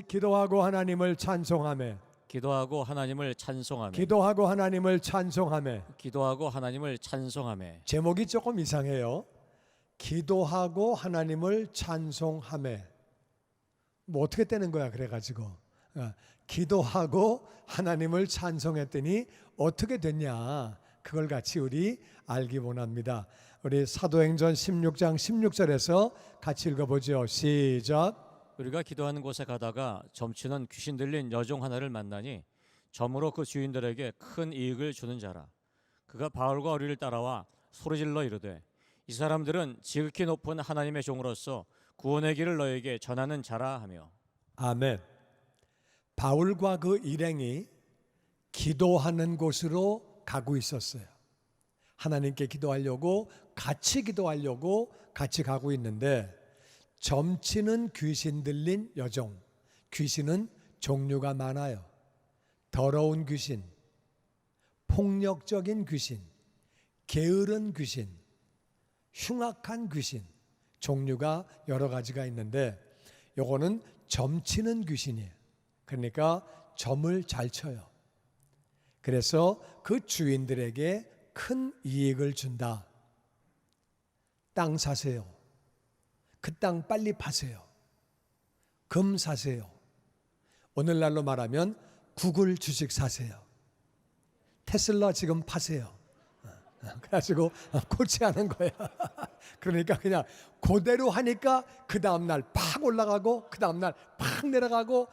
기도하고 하나님을 찬송하며 기도하고 하나님을 찬송하며 기도하고 하나님을 찬송하며. 기도하고 하나님을 찬송하며. 제목이 조금 이상해요. 기도하고 하나님을 찬송하며. 뭐 어떻게 되는 거야 그래가지고 기도하고 하나님을 찬송했더니 어떻게 됐냐, 그걸 같이 우리 알기 원합니다. 우리 사도행전 16장 16절에서 같이 읽어보죠. 시작. 우리가 기도하는 곳에 가다가 점치는 귀신 들린 여종 하나를 만나니 점으로 그 주인들에게 큰 이익을 주는 자라. 그가 바울과 우리를 따라와 소리질러 이르되 이 사람들은 지극히 높은 하나님의 종으로서 구원의 길을 너에게 전하는 자라 하며. 아멘. 바울과 그 일행이 기도하는 곳으로 가고 있었어요. 하나님께 기도하려고 같이 가고 있는데 점치는 귀신 들린 여종, 귀신은 종류가 많아요. 더러운 귀신, 폭력적인 귀신, 게으른 귀신, 흉악한 귀신, 종류가 여러 가지가 있는데 요거는 점치는 귀신이에요. 그러니까 점을 잘 쳐요. 그래서 그 주인들에게 큰 이익을 준다. 땅 사세요. 그 땅 빨리 파세요. 금 사세요. 오늘날로 말하면 구글 주식 사세요. 테슬라 지금 파세요. 그래가지고 고치하는 거야. 그러니까 그냥 그대로 하니까 그 다음날 팍 올라가고 그 다음날 팍 내려가고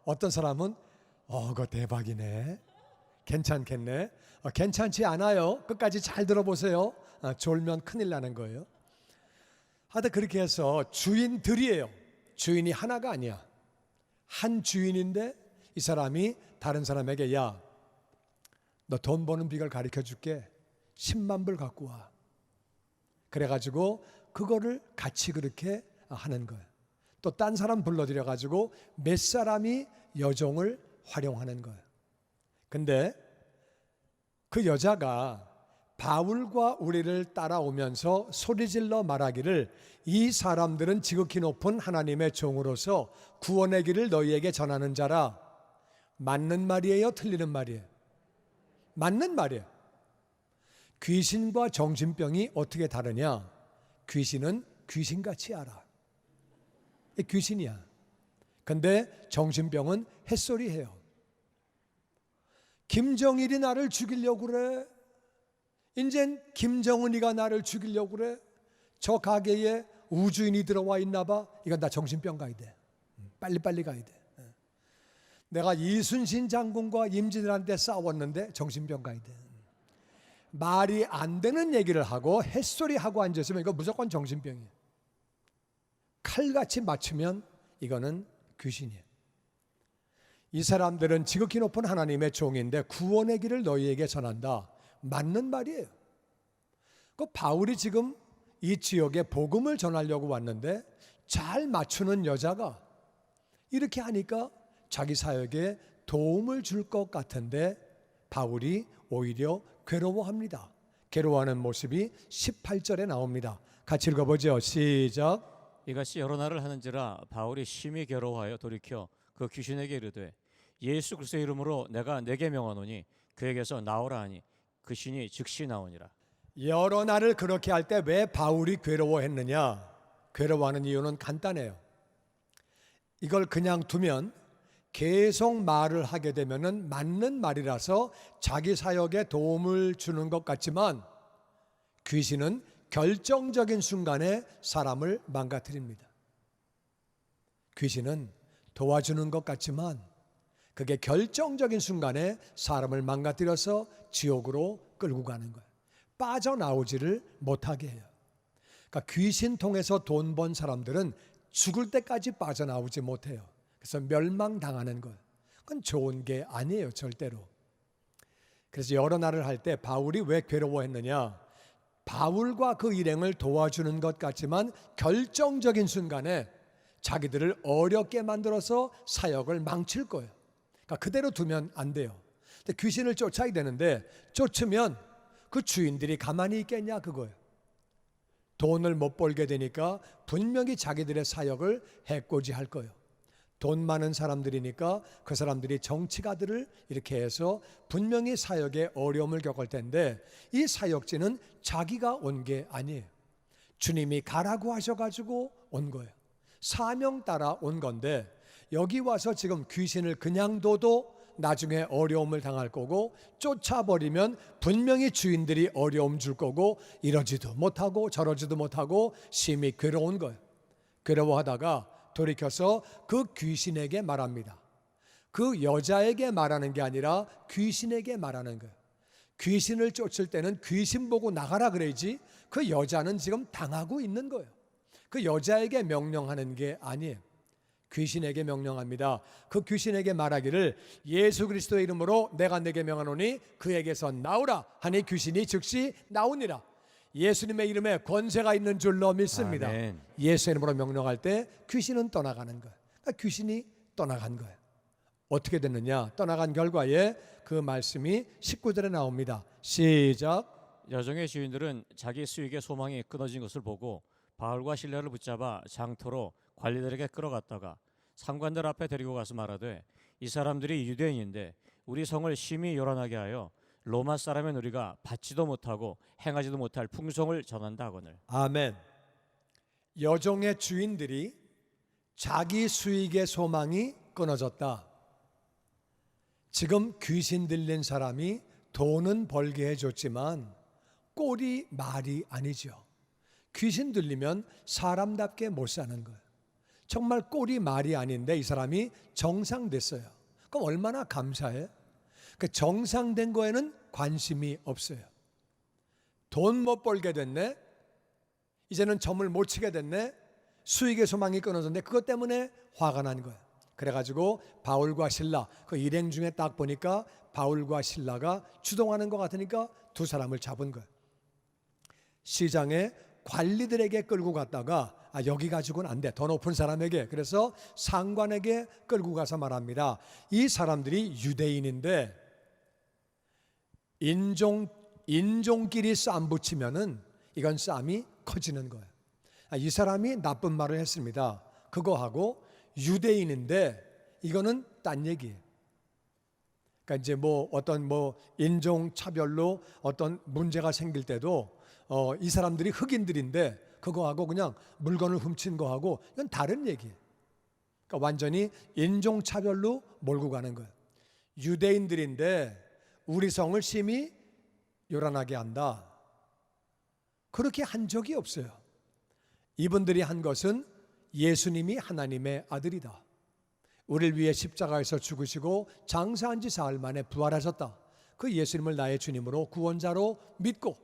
어떤 사람은 그거 대박이네. 괜찮겠네. 괜찮지 않아요. 끝까지 잘 들어보세요. 졸면 큰일 나는 거예요. 하여튼 그렇게 해서 주인들이에요. 주인이 하나가 아니야. 한 주인인데 이 사람이 다른 사람에게 야, 너 돈 버는 비결 가르쳐 줄게. 10만 불 갖고 와. 그래가지고 그거를 같이 그렇게 하는 거예요. 또 딴 사람 불러들여가지고 몇 사람이 여종을 활용하는 거예요. 근데 그 여자가 바울과 우리를 따라오면서 소리질러 말하기를 이 사람들은 지극히 높은 하나님의 종으로서 구원의 길을 너희에게 전하는 자라. 맞는 말이에요? 틀리는 말이에요? 맞는 말이에요. 귀신과 정신병이 어떻게 다르냐? 귀신은 귀신같이 알아. 귀신이야. 근데 정신병은 햇소리해요. 김정일이 나를 죽이려고 그래. 이젠 김정은이가 나를 죽이려고 그래. 저 가게에 우주인이 들어와 있나 봐. 이건 다 정신병 가야 돼. 빨리빨리 가야 돼. 내가 이순신 장군과 임진왜란때 싸웠는데 정신병 가야 돼. 말이 안 되는 얘기를 하고 햇소리하고 앉았으면 이거 무조건 정신병이에요. 칼같이 맞추면 이거는 귀신이에요. 이 사람들은 지극히 높은 하나님의 종인데 구원의 길을 너희에게 전한다. 맞는 말이에요. 그 바울이 지금 이 지역에 복음을 전하려고 왔는데 잘 맞추는 여자가 이렇게 하니까 자기 사역에 도움을 줄 것 같은데 바울이 오히려 괴로워합니다. 괴로워하는 모습이 18절에 나옵니다. 같이 읽어보죠. 시작. 이같이 여러 날을 하는지라 바울이 심히 괴로워하여 돌이켜 그 귀신에게 이르되 예수 그리스도의 이름으로 내가 내게 명하노니 그에게서 나오라 하니 그 신이 즉시 나오니라. 여러 날을 그렇게 할 때 왜 바울이 괴로워했느냐? 괴로워하는 이유는 간단해요. 이걸 그냥 두면 계속 말을 하게 되면은 맞는 말이라서 자기 사역에 도움을 주는 것 같지만 귀신은 결정적인 순간에 사람을 망가뜨립니다. 귀신은 도와주는 것 같지만 그게 결정적인 순간에 사람을 망가뜨려서 지옥으로 끌고 가는 거예요. 빠져나오지를 못하게 해요. 그러니까 귀신 통해서 돈 번 사람들은 죽을 때까지 빠져나오지 못해요. 그래서 멸망당하는 거예요. 그건 좋은 게 아니에요, 절대로. 그래서 여러 날을 할 때 바울이 왜 괴로워했느냐? 바울과 그 일행을 도와주는 것 같지만 결정적인 순간에 자기들을 어렵게 만들어서 사역을 망칠 거예요. 그러니까 그대로 두면 안 돼요. 근데 귀신을 쫓아야 되는데 쫓으면 그 주인들이 가만히 있겠냐 그거예요. 돈을 못 벌게 되니까 분명히 자기들의 사역을 해코지 할 거예요. 돈 많은 사람들이니까 그 사람들이 정치가들을 이렇게 해서 분명히 사역에 어려움을 겪을 텐데, 이 사역지는 자기가 온 게 아니에요. 주님이 가라고 하셔가지고 온 거예요. 사명 따라 온 건데, 여기 와서 지금 귀신을 그냥 둬도 나중에 어려움을 당할 거고, 쫓아버리면 분명히 주인들이 어려움 줄 거고, 이러지도 못하고 저러지도 못하고 심히 괴로운 거예요. 괴로워하다가 돌이켜서 그 귀신에게 말합니다. 그 여자에게 말하는 게 아니라 귀신에게 말하는 거예요. 귀신을 쫓을 때는 귀신 보고 나가라 그래야지, 그 여자는 지금 당하고 있는 거예요. 그 여자에게 명령하는 게 아니에요. 귀신에게 명령합니다. 그 귀신에게 말하기를 예수 그리스도의 이름으로 내가 내게 명하노니 그에게서 나오라 하니 귀신이 즉시 나오니라. 예수님의 이름에 권세가 있는 줄로 믿습니다. 아멘. 예수 이름으로 명령할 때 귀신은 떠나가는 거예요. 그러니까 귀신이 떠나간 거예요. 어떻게 됐느냐? 떠나간 결과에 그 말씀이 19절에 나옵니다. 시작. 여종의 주인들은 자기 수익의 소망이 끊어진 것을 보고 바울과 실라를 붙잡아 장터로 관리들에게 끌어갔다가 상관들 앞에 데리고 가서 말하되, 이 사람들이 유대인인데 우리 성을 심히 요란하게 하여 로마 사람의 우리가 받지도 못하고 행하지도 못할 풍성을 전한다 하거늘. 아멘. 여종의 주인들이 자기 수익의 소망이 끊어졌다. 지금 귀신 들린 사람이 돈은 벌게 해줬지만 꼴이 말이 아니죠. 귀신 들리면 사람답게 못 사는 거예요. 정말 꼴이 말이 아닌데 이 사람이 정상됐어요. 그럼 얼마나 감사해? 그 정상된 거에는 관심이 없어요. 돈 못 벌게 됐네. 이제는 점을 못 치게 됐네. 수익의 소망이 끊어졌네. 그것 때문에 화가 난 거예요. 그래가지고 바울과 실라, 그 일행 중에 딱 보니까 바울과 실라가 주동하는 것 같으니까 두 사람을 잡은 거예요. 시장에 관리들에게 끌고 갔다가 여기 가지고는 안 돼. 더 높은 사람에게. 그래서 상관에게 끌고 가서 말합니다. 이 사람들이 유대인인데 인종끼리 싸움 붙이면은 이건 싸움이 커지는 거예요. 이 사람이 나쁜 말을 했습니다. 그거하고 유대인인데 이거는 딴 얘기예요. 그러니까 이제 어떤 인종 차별로 어떤 문제가 생길 때도 이 사람들이 흑인들인데 그거하고 그냥 물건을 훔친 거하고 이건 다른 얘기예요. 그러니까 완전히 인종 차별로 몰고 가는 거예요. 유대인들인데 우리 성을 심히 요란하게 한다. 그렇게 한 적이 없어요. 이분들이 한 것은 예수님이 하나님의 아들이다. 우리를 위해 십자가에서 죽으시고 장사한 지 사흘 만에 부활하셨다. 그 예수님을 나의 주님으로 구원자로 믿고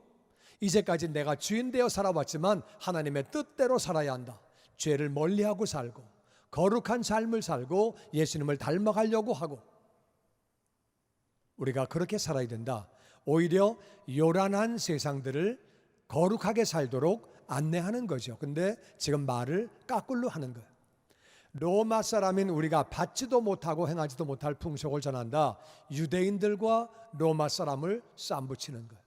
이제까지 내가 주인 되어 살아왔지만 하나님의 뜻대로 살아야 한다. 죄를 멀리하고 살고 거룩한 삶을 살고 예수님을 닮아가려고 하고 우리가 그렇게 살아야 된다. 오히려 요란한 세상들을 거룩하게 살도록 안내하는 거죠. 근데 지금 말을 까꿀로 하는 거예요. 로마 사람인 우리가 받지도 못하고 행하지도 못할 풍속을 전한다. 유대인들과 로마 사람을 쌈붙이는 거예요.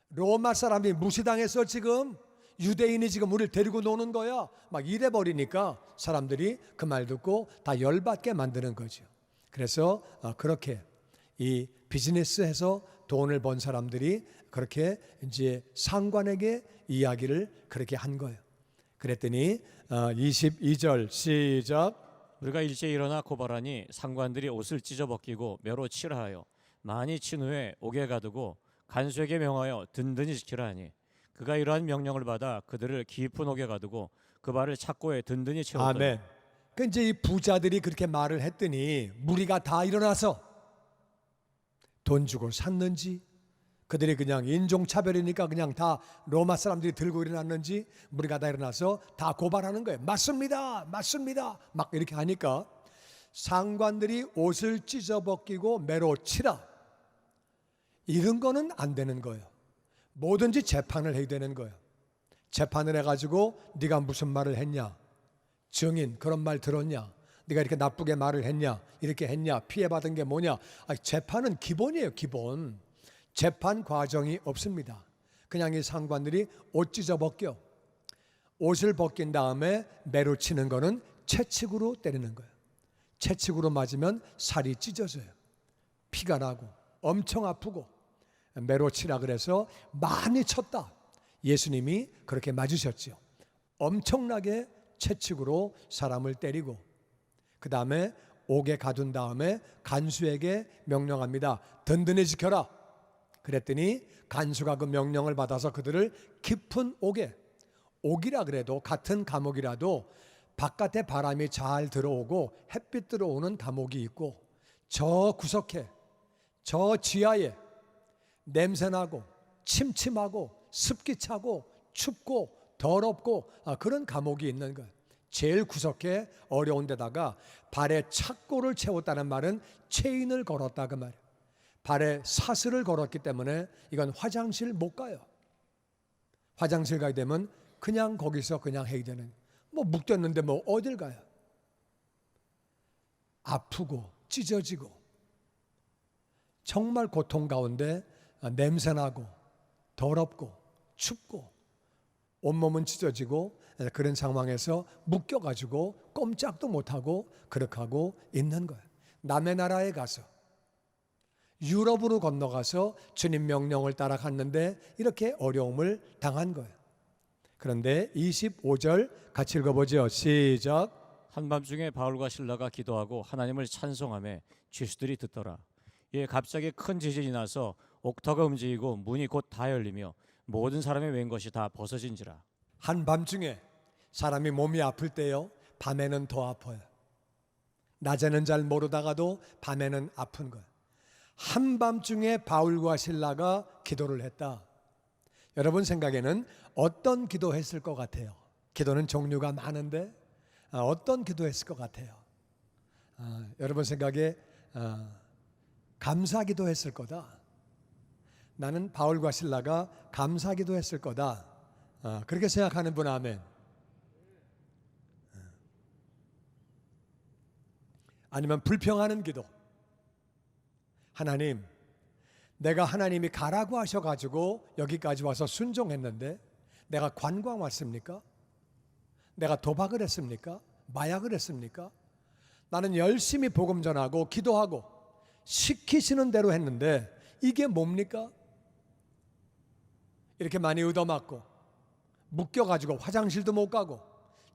로마 사람이 무시당해서 지금 유대인이 지금 우리를 데리고 노는 거야. 막 이래버리니까 사람들이 그 말 듣고 다 열받게 만드는 거죠. 그래서 그렇게 이 비즈니스해서 돈을 번 사람들이 그렇게 이제 상관에게 이야기를 그렇게 한 거예요. 그랬더니 22절 시작. 우리가 일제히 일어나 고발하니 상관들이 옷을 찢어 벗기고 매로 치라 하여 많이 친 후에 옥에 가두고 간수에게 명하여 든든히 지키라 하니 그가 이러한 명령을 받아 그들을 깊은 옥에 가두고 그 발을 착고에 든든히 채웠더니. 아멘. 그 이제 이 부자들이 그렇게 말을 했더니 무리가 다 일어나서 돈 주고 샀는지 그들이 그냥 인종차별이니까 그냥 다 로마 사람들이 들고 일어났는지 무리가 다 일어나서 다 고발하는 거예요. 맞습니다. 맞습니다. 막 이렇게 하니까 상관들이 옷을 찢어 벗기고 매로 치라. 이런 거는 안 되는 거예요. 뭐든지 재판을 해야 되는 거예요. 재판을 해가지고 네가 무슨 말을 했냐, 증인 그런 말 들었냐, 네가 이렇게 나쁘게 말을 했냐, 이렇게 했냐, 피해받은 게 뭐냐. 재판은 기본이에요. 기본. 재판 과정이 없습니다. 그냥 이 상관들이 옷 찢어 벗겨. 옷을 벗긴 다음에 매로 치는 거는 채찍으로 때리는 거예요. 채찍으로 맞으면 살이 찢어져요. 피가 나고 엄청 아프고 매로치라 그래서 많이 쳤다. 예수님이 그렇게 맞으셨지요. 엄청나게 채찍으로 사람을 때리고 그 다음에 옥에 가둔 다음에 간수에게 명령합니다. 든든히 지켜라. 그랬더니 간수가 그 명령을 받아서 그들을 깊은 옥에, 옥이라 그래도 같은 감옥이라도 바깥에 바람이 잘 들어오고 햇빛 들어오는 감옥이 있고 저 구석에, 저 지하에 냄새나고 침침하고 습기 차고 춥고 더럽고 그런 감옥이 있는 거예요. 제일 구석에 어려운 데다가 발에 착고를 채웠다는 말은 체인을 걸었다 그 말이에요. 발에 사슬을 걸었기 때문에 이건 화장실 못 가요. 화장실 가게 되면 그냥 거기서 그냥 해야 되는, 뭐 묶였는데 뭐 어딜 가요. 아프고 찢어지고 정말 고통 가운데 냄새나고 더럽고 춥고 온몸은 찢어지고 그런 상황에서 묶여가지고 꼼짝도 못하고 그렇게 하고 있는 거예요. 남의 나라에 가서 유럽으로 건너가서 주님 명령을 따라 갔는데 이렇게 어려움을 당한 거예요. 그런데 25절 같이 읽어보죠. 시작. 한밤중에 바울과 실라가 기도하고 하나님을 찬송하며 죄수들이 듣더라. 이에 갑자기 큰 지진이 나서 옥터가 움직이고 문이 곧 다 열리며 모든 사람의 웬 것이 다 벗어진지라. 한밤중에 사람이 몸이 아플 때요, 밤에는 더 아파요. 낮에는 잘 모르다가도 밤에는 아픈 거예요. 한밤중에 바울과 실라가 기도를 했다. 여러분 생각에는 어떤 기도했을 것 같아요? 기도는 종류가 많은데 어떤 기도했을 것 같아요? 여러분 생각에 감사기도 했을 거다. 나는 바울과 실라가 감사기도 했을 거다. 그렇게 생각하는 분 아멘. 아니면 불평하는 기도. 하나님, 내가 하나님이 가라고 하셔가지고 여기까지 와서 순종했는데 내가 관광 왔습니까? 내가 도박을 했습니까? 마약을 했습니까? 나는 열심히 복음 전하고 기도하고 시키시는 대로 했는데 이게 뭡니까? 이렇게 많이 얻어맞고 묶여가지고 화장실도 못 가고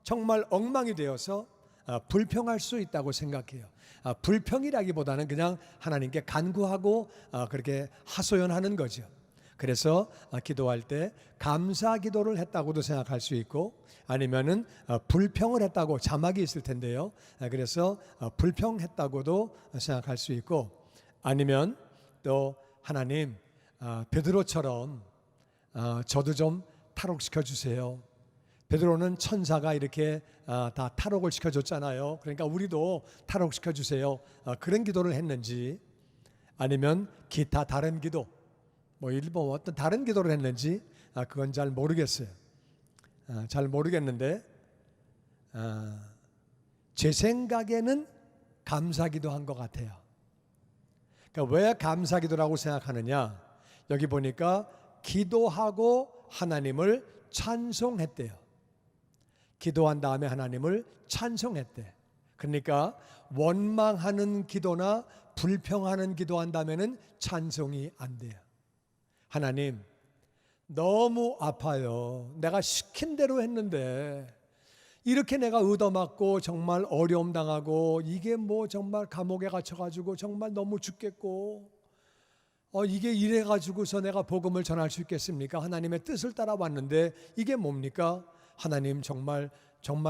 정말 엉망이 되어서 불평할 수 있다고 생각해요. 불평이라기보다는 그냥 하나님께 간구하고 그렇게 하소연하는 거죠. 그래서 기도할 때 감사 기도를 했다고도 생각할 수 있고 아니면은 불평을 했다고 자막이 있을 텐데요. 그래서 불평했다고도 생각할 수 있고 아니면 또 하나님 베드로처럼 저도 좀 탈옥시켜 주세요. 베드로는 천사가 이렇게 다 탈옥을 시켜줬잖아요. 그러니까 우리도 탈옥시켜 주세요. 그런 기도를 했는지 아니면 기타 다른 기도 뭐 일본 어떤 다른 기도를 했는지 그건 잘 모르겠어요. 잘 모르겠는데 제 생각에는 감사기도 한 것 같아요. 그러니까 왜 감사기도라고 생각하느냐? 여기 보니까 기도하고 하나님을 찬송했대요. 기도한 다음에 하나님을 찬송했대. 그러니까 원망하는 기도나 불평하는 기도한다면은 찬송이 안 돼요. 하나님, 너무 아파요. 내가 시킨 대로 했는데 이렇게 내가 얻어맞고 정말 어려움 당하고 이게 뭐 정말 감옥에 갇혀가지고 정말 너무 죽겠고 이게 이래가지고서 내가 복음을 전할 수 있겠습니까? 하나님의 뜻을 따라왔는데 이게 뭡니까? 하나님 정말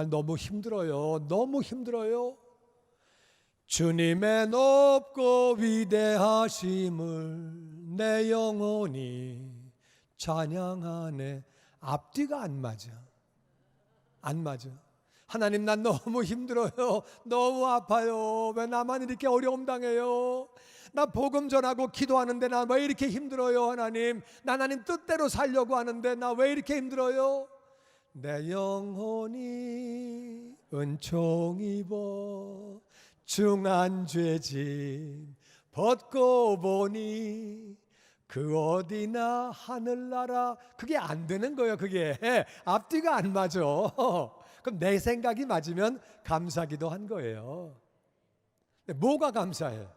너무 힘들어요. 너무 힘들어요. 주님의 높고 위대하심을 내 영혼이 찬양하네. 앞뒤가 안 맞아. 안 맞아. 하나님 난 너무 힘들어요. 너무 아파요. 왜 나만 이렇게 어려움 당해요? 나 복음 전하고 기도하는데 나 왜 이렇게 힘들어요? 하나님 나 하나님 뜻대로 살려고 하는데 나 왜 이렇게 힘들어요? 내 영혼이 은총 입어 중한 죄짐 벗고 보니 그 어디나 하늘나라. 그게 안 되는 거예요. 그게 앞뒤가 안 맞아. 그럼 내 생각이 맞으면 감사기도 한 거예요. 근데 뭐가 감사해?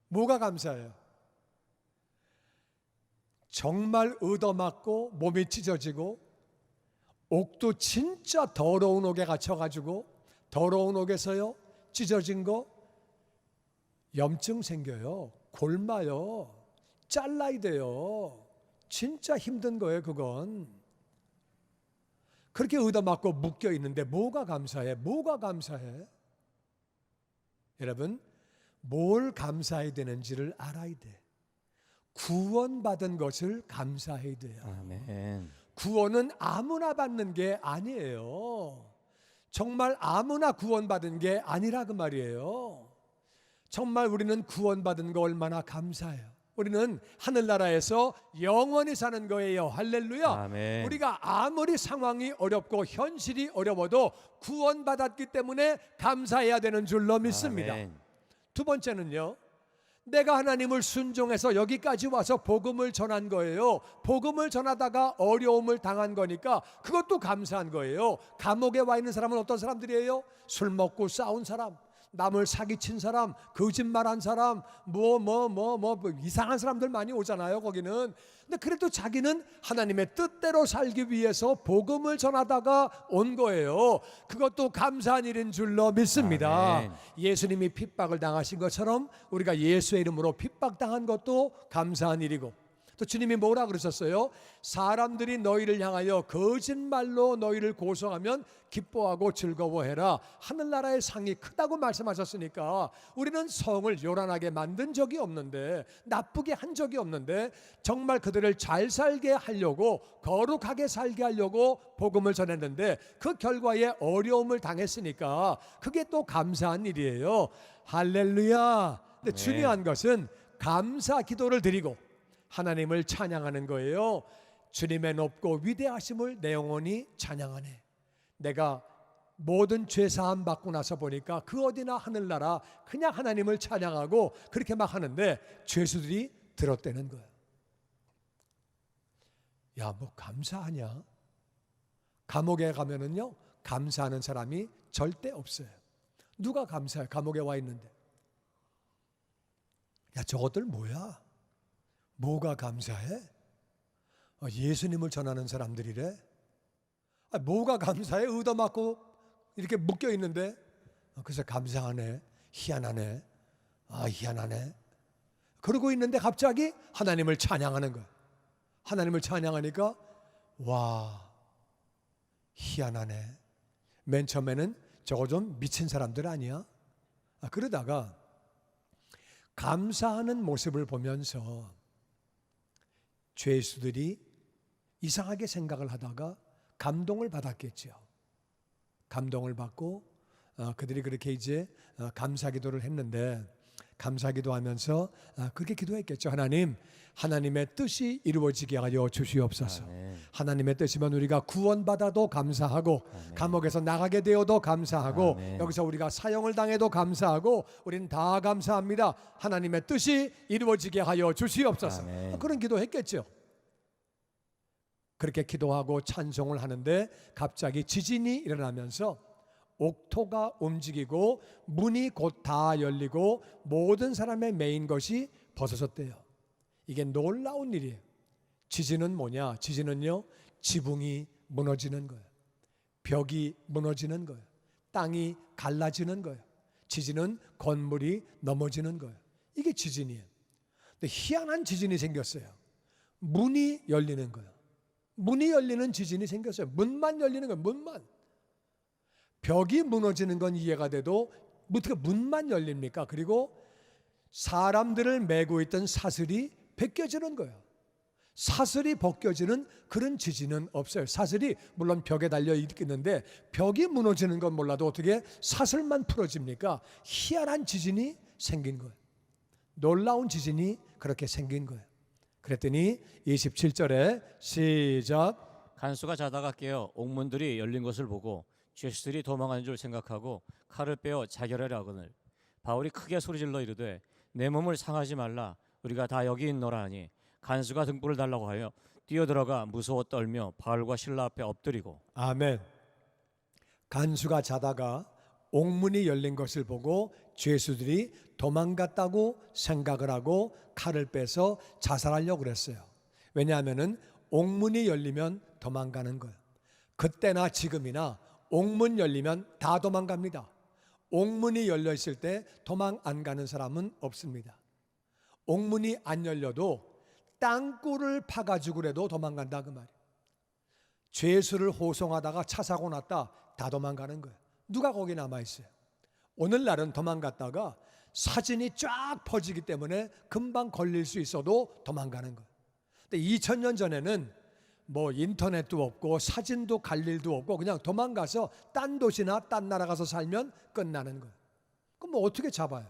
뭐가 감사해요? 정말 얻어맞고 몸이 찢어지고 옥도 진짜 더러운 옥에 갇혀가지고 더러운 옥에서요 찢어진 거 염증 생겨요. 골마요. 잘라야 돼요. 진짜 힘든 거예요 그건. 그렇게 얻어맞고 묶여 있는데 뭐가 감사해? 뭐가 감사해? 여러분 뭘 감사해야 되는지를 알아야 돼. 구원받은 것을 감사해야 돼요. 아멘. 구원은 아무나 받는 게 아니에요. 정말 아무나 구원받은 게 아니라 그 말이에요. 정말 우리는 구원받은 거 얼마나 감사해요. 우리는 하늘나라에서 영원히 사는 거예요. 할렐루야. 아멘. 우리가 아무리 상황이 어렵고 현실이 어려워도 구원받았기 때문에 감사해야 되는 줄로 믿습니다. 아멘. 두 번째는요, 내가 하나님을 순종해서 여기까지 와서 복음을 전한 거예요. 복음을 전하다가 어려움을 당한 거니까 그것도 감사한 거예요. 감옥에 와 있는 사람은 어떤 사람들이에요? 술 먹고 싸운 사람, 남을 사기친 사람, 거짓말한 사람, 이상한 사람들 많이 오잖아요 거기는. 근데 그래도 자기는 하나님의 뜻대로 살기 위해서 복음을 전하다가 온 거예요. 그것도 감사한 일인 줄로 믿습니다. 아멘. 예수님이 핍박을 당하신 것처럼 우리가 예수의 이름으로 핍박당한 것도 감사한 일이고, 또 주님이 뭐라 그러셨어요? 사람들이 너희를 향하여 거짓말로 너희를 고소하면 기뻐하고 즐거워해라. 하늘나라의 상이 크다고 말씀하셨으니까 우리는 성을 요란하게 만든 적이 없는데, 나쁘게 한 적이 없는데, 정말 그들을 잘 살게 하려고, 거룩하게 살게 하려고 복음을 전했는데 그 결과에 어려움을 당했으니까 그게 또 감사한 일이에요. 할렐루야. 근데 네. 중요한 것은 감사 기도를 드리고 하나님을 찬양하는 거예요. 주님의 높고 위대하심을 내 영혼이 찬양하네. 내가 모든 죄 사함 받고 나서 보니까 그 어디나 하늘나라 그냥 하나님을 찬양하고 그렇게 막 하는데 죄수들이 들었대는 거예요. 야, 뭐 감사하냐? 감옥에 가면은요 감사하는 사람이 절대 없어요. 누가 감사해? 감옥에 와 있는데. 야, 저것들 뭐야? 뭐가 감사해? 예수님을 전하는 사람들이래. 뭐가 감사해? 얻어맞고 이렇게 묶여 있는데. 그래서 감사하네. 희한하네. 희한하네. 그러고 있는데 갑자기 하나님을 찬양하는 거야. 하나님을 찬양하니까 와, 희한하네. 맨 처음에는 저거 좀 미친 사람들 아니야? 그러다가 감사하는 모습을 보면서 죄수들이 이상하게 생각을 하다가 감동을 받았겠죠. 감동을 받고 그들이 그렇게 이제 감사기도를 했는데, 감사기도하면서 그렇게 기도했겠죠. 하나님, 하나님의 뜻이 이루어지게 하여 주시옵소서. 아멘. 하나님의 뜻이면 우리가 구원받아도 감사하고, 아멘. 감옥에서 나가게 되어도 감사하고, 아멘. 여기서 우리가 사형을 당해도 감사하고, 우리는 다 감사합니다. 하나님의 뜻이 이루어지게 하여 주시옵소서. 아멘. 그런 기도했겠죠. 그렇게 기도하고 찬송을 하는데 갑자기 지진이 일어나면서 옥토가 움직이고 문이 곧 다 열리고 모든 사람의 메인 것이 벗어졌대요. 이게 놀라운 일이에요. 지진은 뭐냐? 지진은요, 지붕이 무너지는 거예요. 벽이 무너지는 거예요. 땅이 갈라지는 거예요. 지진은 건물이 넘어지는 거예요. 이게 지진이에요. 근데 희한한 지진이 생겼어요. 문이 열리는 거예요. 문이 열리는 지진이 생겼어요. 문만 열리는 거예요. 문만. 벽이 무너지는 건 이해가 돼도 어떻게 문만 열립니까? 그리고 사람들을 메고 있던 사슬이 벗겨지는 거예요. 사슬이 벗겨지는 그런 지진은 없어요. 사슬이 물론 벽에 달려 있는데 벽이 무너지는 건 몰라도 어떻게 사슬만 풀어집니까? 희한한 지진이 생긴 거예요. 놀라운 지진이 그렇게 생긴 거예요. 그랬더니 27절에 시작. 간수가 자다가 깨어 옥문들이 열린 것을 보고 죄수들이 도망한 줄 생각하고 칼을 빼어 자결하려거늘 바울이 크게 소리질러 이르되 내 몸을 상하지 말라. 우리가 다 여기 있노라 하니 간수가 등불을 달라고 하여 뛰어들어가 무서워 떨며 바울과 실라 앞에 엎드리고. 아멘. 간수가 자다가 옥문이 열린 것을 보고 죄수들이 도망갔다고 생각을 하고 칼을 빼서 자살하려고 그랬어요. 왜냐하면은 옥문이 열리면 도망가는 거예요. 그때나 지금이나 옥문 열리면 다 도망갑니다. 옥문이 열려 있을 때 도망 안 가는 사람은 없습니다. 옥문이 안 열려도 땅굴을 파가지고 그래도 도망간다 그 말이에요. 죄수를 호송하다가 차 사고 났다, 다 도망가는 거예요. 누가 거기 남아 있어요? 오늘날은 도망갔다가 사진이 쫙 퍼지기 때문에 금방 걸릴 수 있어도 도망가는 거예요. 근데 2000년 전에는 뭐 인터넷도 없고 사진도 갈 일도 없고 그냥 도망가서 딴 도시나 딴 나라 가서 살면 끝나는 거예요. 그럼 뭐 어떻게 잡아요?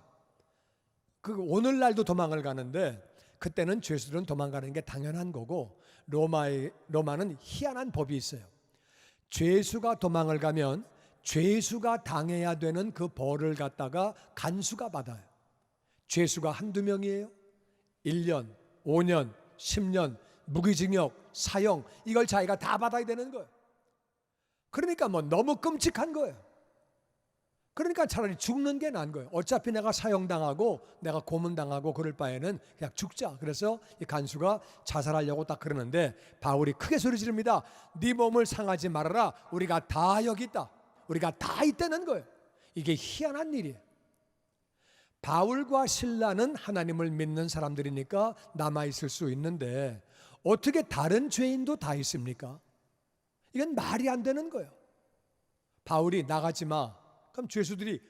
오늘날도 도망을 가는데 그때는 죄수들은 도망가는 게 당연한 거고, 로마는 희한한 법이 있어요. 죄수가 도망을 가면 죄수가 당해야 되는 그 벌을 갖다가 간수가 받아요. 죄수가 한두 명이에요. 1년, 5년, 10년, 무기징역, 사형, 이걸 자기가 다 받아야 되는 거예요. 그러니까 뭐 너무 끔찍한 거예요. 그러니까 차라리 죽는 게 나은 거예요. 어차피 내가 사형당하고 내가 고문당하고 그럴 바에는 그냥 죽자. 그래서 이 간수가 자살하려고 딱 그러는데 바울이 크게 소리 지릅니다. 네 몸을 상하지 말아라. 우리가 다 여기 있다. 우리가 다 있다는 거예요. 이게 희한한 일이에요. 바울과 실라는 하나님을 믿는 사람들이니까 남아있을 수 있는데 어떻게 다른 죄인도 다 있습니까? 이건 말이 안 되는 거예요. 바울이 나가지 마. 그럼 죄수들이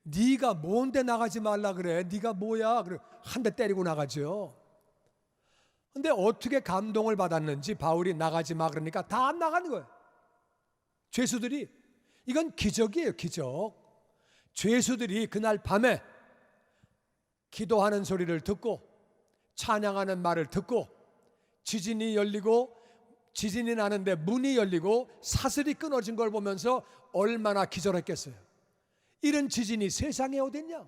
네가 뭔데 나가지 말라 그래? 네가 뭐야? 그래 한 대 때리고 나가죠. 근데 어떻게 감동을 받았는지 바울이 나가지 마 그러니까 다 안 나가는 거예요. 죄수들이, 이건 기적이에요, 기적. 죄수들이 그날 밤에 기도하는 소리를 듣고 찬양하는 말을 듣고 지진이 열리고 지진이 나는데 문이 열리고 사슬이 끊어진 걸 보면서 얼마나 기절했겠어요. 이런 지진이 세상에 어딨냐?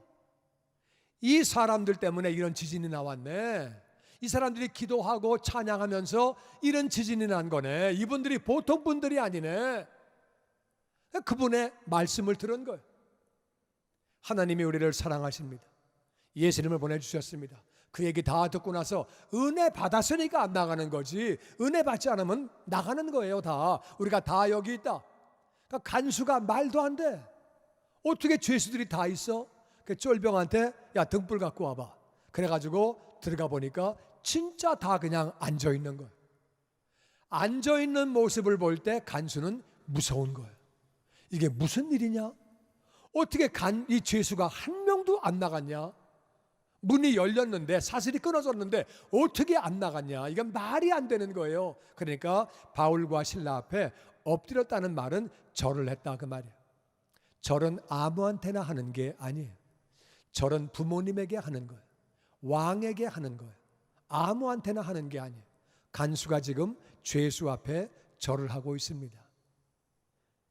이 사람들 때문에 이런 지진이 나왔네. 이 사람들이 기도하고 찬양하면서 이런 지진이 난 거네. 이분들이 보통 분들이 아니네. 그분의 말씀을 들은 거예요. 하나님이 우리를 사랑하십니다. 예수님을 보내주셨습니다. 그 얘기 다 듣고 나서 은혜 받았으니까 안 나가는 거지, 은혜 받지 않으면 나가는 거예요. 다 우리가 다 여기 있다. 그러니까 간수가 말도 안 돼. 어떻게 죄수들이 다 있어? 그 쫄병한테 야 등불 갖고 와봐. 그래가지고 들어가 보니까 진짜 다 그냥 앉아 있는 거예요. 앉아 있는 모습을 볼 때 간수는 무서운 거예요. 이게 무슨 일이냐? 어떻게 이 죄수가 한 명도 안 나갔냐? 문이 열렸는데 사슬이 끊어졌는데 어떻게 안 나갔냐? 이건 말이 안 되는 거예요. 그러니까 바울과 실라 앞에 엎드렸다는 말은 절을 했다 그 말이에요. 절은 아무한테나 하는 게 아니에요. 절은 부모님에게 하는 거예요. 왕에게 하는 거예요. 아무한테나 하는 게 아니에요. 간수가 지금 죄수 앞에 절을 하고 있습니다.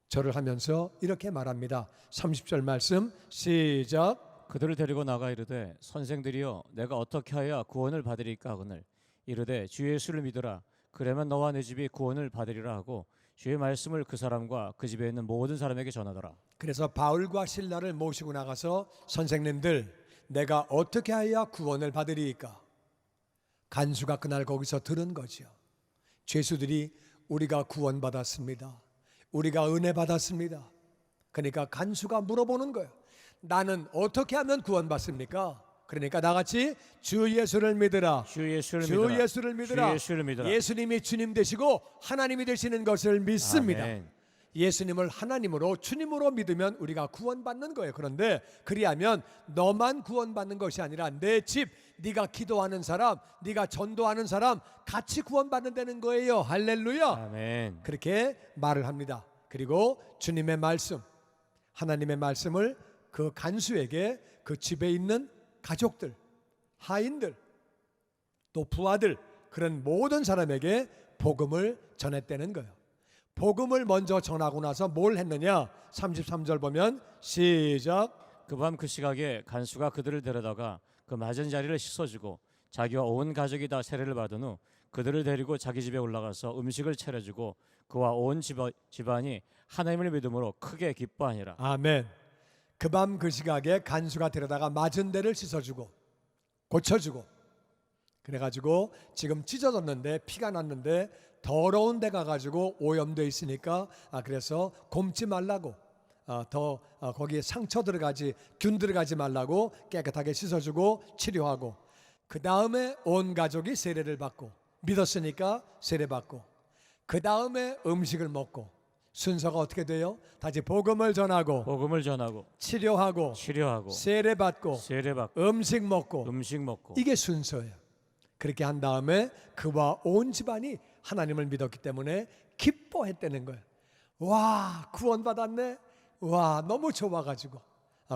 절을 하면서 이렇게 말합니다. 30절 말씀 시작. 그들을 데리고 나가 이르되 선생들이여 내가 어떻게 하여야 구원을 받으리까 하거늘 이르되 주 예수를 믿으라. 그러면 너와 내 집이 구원을 받으리라 하고 주의 말씀을 그 사람과 그 집에 있는 모든 사람에게 전하더라. 그래서 바울과 실라를 모시고 나가서 선생님들, 내가 어떻게 해야 구원을 받으리까? 간수가 그날 거기서 들은 거죠. 죄수들이 우리가 구원받았습니다. 우리가 은혜 받았습니다. 그러니까 간수가 물어보는 거예요. 나는 어떻게 하면 구원받습니까? 그러니까 나같이 주 예수를 믿으라. 주 예수를 주 믿으라. 예수를 믿으라. 주 예수를 믿으라. 예수님이 주님 되시고 하나님이 되시는 것을 믿습니다. 아멘. 예수님을 하나님으로 주님으로 믿으면 우리가 구원받는 거예요. 그런데 그리하면 너만 구원받는 것이 아니라 내 집, 네가 기도하는 사람, 네가 전도하는 사람 같이 구원받는다는 거예요. 할렐루야. 아멘. 그렇게 말을 합니다. 그리고 주님의 말씀, 하나님의 말씀을 그 간수에게 그 집에 있는 가족들, 하인들, 또 부하들, 그런 모든 사람에게 복음을 전했다는 거예요. 복음을 먼저 전하고 나서 뭘 했느냐? 33절 보면 시작. 그 밤 그 시각에 간수가 그들을 데려다가 그 맞은 자리를 씻어주고 자기와 온 가족이 다 세례를 받은 후 그들을 데리고 자기 집에 올라가서 음식을 차려주고 그와 온 집안이 하나님을 믿음으로 크게 기뻐하니라. 아멘. 그 밤 그 시각에 간수가 데려다가 맞은 데를 씻어주고 고쳐주고, 그래가지고 지금 찢어졌는데 피가 났는데 더러운 데 가가지고 오염돼 있으니까 그래서 곰지 말라고, 거기에 상처 들어가지, 균 들어가지 말라고 깨끗하게 씻어주고 치료하고, 그 다음에 온 가족이 세례를 받고, 믿었으니까 세례받고, 그 다음에 음식을 먹고, 순서가 어떻게 돼요? 다시 복음을 전하고 치료하고 세례받고 음식 먹고, 이게 순서예요. 그렇게 한 다음에 그와 온 집안이 하나님을 믿었기 때문에 기뻐했다는 거예요. 와, 구원받았네. 와, 너무 좋아가지고,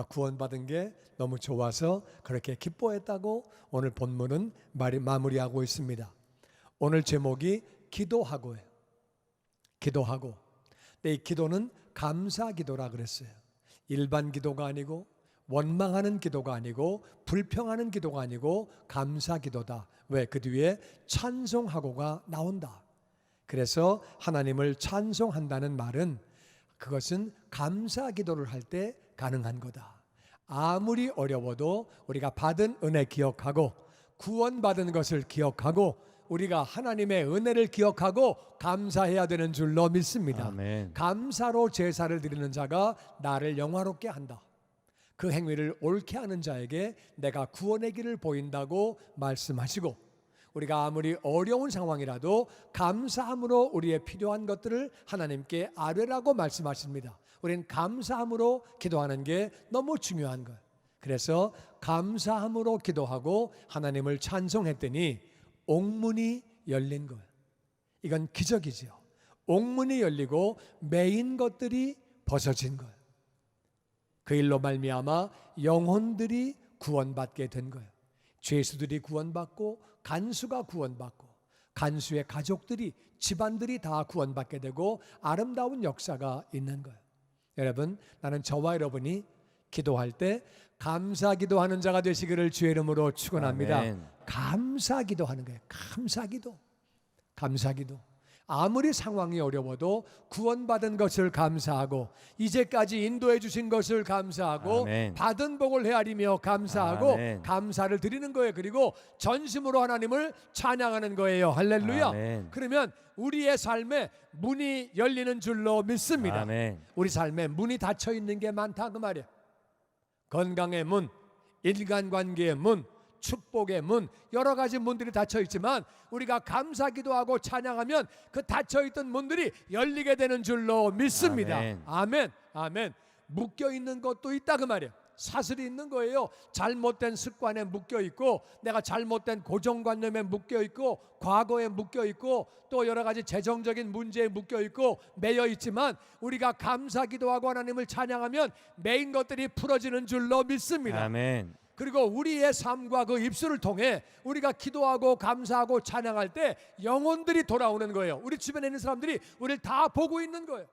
구원받은 게 너무 좋아서 그렇게 기뻐했다고 오늘 본문은 마무리하고 있습니다. 오늘 제목이 기도하고예요. 기도하고. 근데 이 기도는 감사 기도라 그랬어요. 일반 기도가 아니고, 원망하는 기도가 아니고, 불평하는 기도가 아니고 감사 기도다. 왜? 그 뒤에 찬송하고가 나온다. 그래서 하나님을 찬송한다는 말은 그것은 감사 기도를 할 때 가능한 거다. 아무리 어려워도 우리가 받은 은혜 기억하고, 구원받은 것을 기억하고, 우리가 하나님의 은혜를 기억하고 감사해야 되는 줄로 믿습니다. 아멘. 감사로 제사를 드리는 자가 나를 영화롭게 한다. 그 행위를 옳게 하는 자에게 내가 구원의 길을 보인다고 말씀하시고, 우리가 아무리 어려운 상황이라도 감사함으로 우리의 필요한 것들을 하나님께 아뢰라고 말씀하십니다. 우리는 감사함으로 기도하는 게 너무 중요한 거예요. 그래서 감사함으로 기도하고 하나님을 찬송했더니 옥문이 열린 거예요. 이건 기적이죠. 옥문이 열리고 매인 것들이 벗어진 거예요. 그 일로 말미암아 영혼들이 구원받게 된 거예요. 죄수들이 구원받고, 간수가 구원받고, 간수의 가족들이, 집안들이 다 구원받게 되고 아름다운 역사가 있는 거예요. 여러분, 나는 저와 여러분이 기도할 때 감사 기도하는 자가 되시기를 주의 이름으로 축원합니다. 아멘. 감사 기도하는 거예요. 감사 기도. 감사 기도. 아무리 상황이 어려워도 구원받은 것을 감사하고, 이제까지 인도해 주신 것을 감사하고, 아멘. 받은 복을 헤아리며 감사하고, 아멘. 감사를 드리는 거예요. 그리고 전심으로 하나님을 찬양하는 거예요. 할렐루야. 아멘. 그러면 우리의 삶에 문이 열리는 줄로 믿습니다. 아멘. 우리 삶에 문이 닫혀 있는 게 많다 그 말이에요. 건강의 문, 인간관계의 문, 축복의 문, 여러 가지 문들이 닫혀 있지만 우리가 감사 기도하고 찬양하면 그 닫혀 있던 문들이 열리게 되는 줄로 믿습니다. 아멘. 아멘. 아멘. 묶여 있는 것도 있다 그 말이에요. 사슬이 있는 거예요. 잘못된 습관에 묶여 있고, 내가 잘못된 고정관념에 묶여 있고, 과거에 묶여 있고, 또 여러 가지 재정적인 문제에 묶여 있고 매여 있지만 우리가 감사 기도하고 하나님을 찬양하면 매인 것들이 풀어지는 줄로 믿습니다. 아멘. 그리고 우리의 삶과 그 입술을 통해 우리가 기도하고 감사하고 찬양할 때 영혼들이 돌아오는 거예요. 우리 주변에 있는 사람들이 우리를 다 보고 있는 거예요.